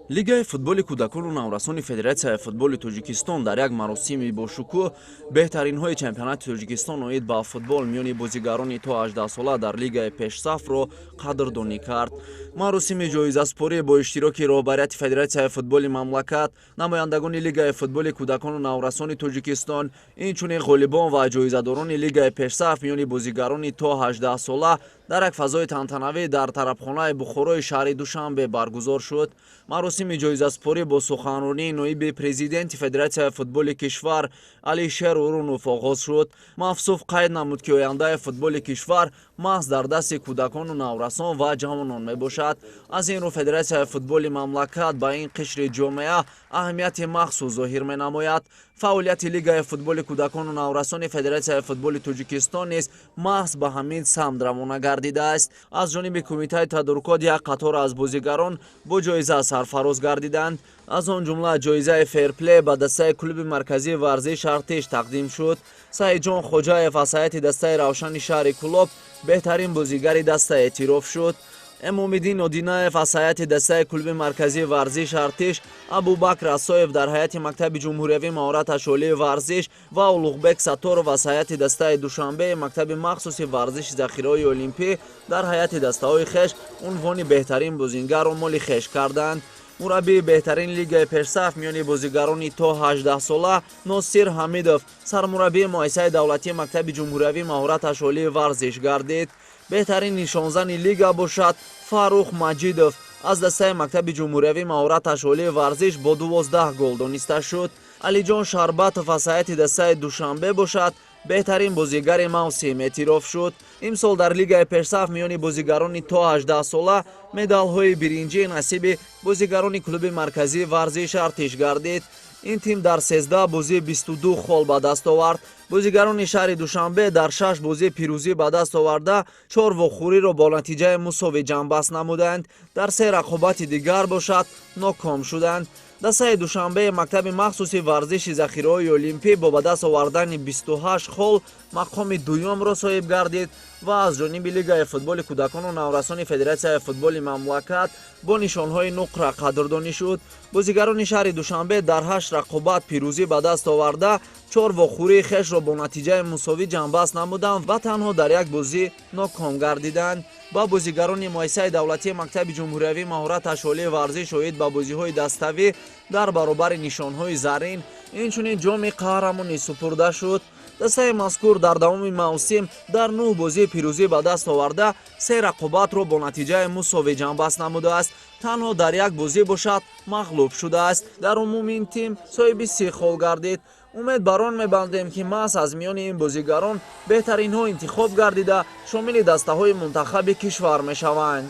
лигаи футболи кӯдакону наврасони федератсияи футболи тоҷикистон дар як маросими бошукӯҳ беҳтаринҳои чемпионати тоҷикистон оид ба футбол миёни бозигарони то 18-сола дар лигаи пешсафро қадрдонӣ кард. маросими ҷоизаспорӣ бо иштироки роҳбарияти федератсияи футболи мамлакат, намояндагони лигаи футболи кӯдакону наврасони тоҷикистон, инчунин ғолибон ва ҷоизадорони лигаи пешсаф миёни бозигарони то 18-сола дар як фазои тантанавӣ дар тарабхонаи Бухорои шаҳри Душанбе баргузор шуд. маросими ҷоизаспорӣ бо суханронии ноиби президенти федератсияи футболи кишвар Алишер Урунов оғоз шуд. мафсуф қайд намуд ки ояндаи футболи кишвар маҳз дар дасти кӯдакону наврасон ва ҷавонон мебошад. аз ин рӯ федератсияи футболи мамлакат ба ин қишри ҷомеа аҳамияти махсус зоҳир менамояд. фаъолияти лигаи футболи кӯдакону наврасони федератсияи футболи тоҷикистон низ маҳз ба ҳамин самт равона гардидааст. аз ҷониби кумитаи тадорукот як қатор аз бозигарон бо ҷоиза сарфароз гардиданд. аз он ҷумла ҷоизаи ферплей ба дастаи клуби марказии варзиш Артиш тақдим шуд. Саидҷон Хоҷаев аз ҳайати дастаи равшани шаҳри Кӯлоб беҳтарин бозигари даста эътироф шуд. эмомиддин Одинаев аз ҳайати дастаи клуби марказии варзиш Артиш, Абубакр Асоев дар ҳайати мактаби ҷумҳуриявии маҳорат ашолии варзиш ва Улуғбек Сатторов аз ҳайати дастаи Душанбе мактаби махсуси варзиши захираҳои олимпӣ дар ҳайати дастаҳои хеш унвони беҳтарин бозингарро моли хеш карданд. мураббии беҳтарин лигаи пешсаф миёни бозигарони то 18-сола Носир Ҳамидов сармураббии муассисаи давлатии мактаби ҷумҳуриявии маҳорат ашолии варзиш гардид. беҳтарин нишонзани лига бошад Фарух Маҷидов аз дастаи мактаби ҷумҳуриявии маҳорат ашолии варзиш бо 12 гол дониста шуд. Алиҷон Шарбатов аз ҳайати дастаи Душанбе бошад беҳтарин бозигари мавсим эътироф шуд. имсол дар лигаи пешсаф миёни бозигарони то 18-сола медалҳои биринҷӣ насиби бозигарони клуби марказии варзиш Артиш гардид. ин тим дар 13 бозӣ 22 хол ба даст овард. бозигарони шаҳри Душанбе дар 6 бозӣ пирӯзӣ ба даст оварда 4 вохӯриро бо натиҷаи мусовӣ ҷамъбаст намуданд. дар 3 рақобати дигар бошад ноком шуданд. дастаи Душанбе мактаби махсуси варзиши захираҳои олимпӣ бо ба даст овардани 28 хол мақоми дуюмро соҳиб гардид ва аз ҷониби лигаи футболи кӯдакону наврасони федератсияи футболи мамлакат бо нишонҳои нуқра қадрдонӣ шуд. бозигарони шаҳри Душанбе дар 8 рақобат пирӯзӣ ба даст оварда 4 вохӯрии хешро бо натиҷаи мусовӣ ҷамъбаст намуданд ва танҳо дар як бозӣ ноком гардиданд. ба бозигарони муассисаи давлатии мактаби ҷумҳуриявии маҳорат ашолии варзиш оид ба бозиҳои даставӣ дар баробари нишонҳои зарин инчунин ҷоми қаҳрамонӣ супурда шуд. дастаи мазкур дар давоми мавсим дар 9 бозӣ пирӯзӣ ба даст оварда 3 рақобатро бо натиҷаи мусовӣ ҷамъбаст намудааст. танҳо дар як бозӣ бошад мағлуб шудааст. дар умум ин тим соҳиби 30 хол гардид. умед бар он мебандем ки маҳз аз миёни ин бозигарон беҳтаринҳо интихоб гардида шомили дастаҳои мунтахаби кишвар мешаванд.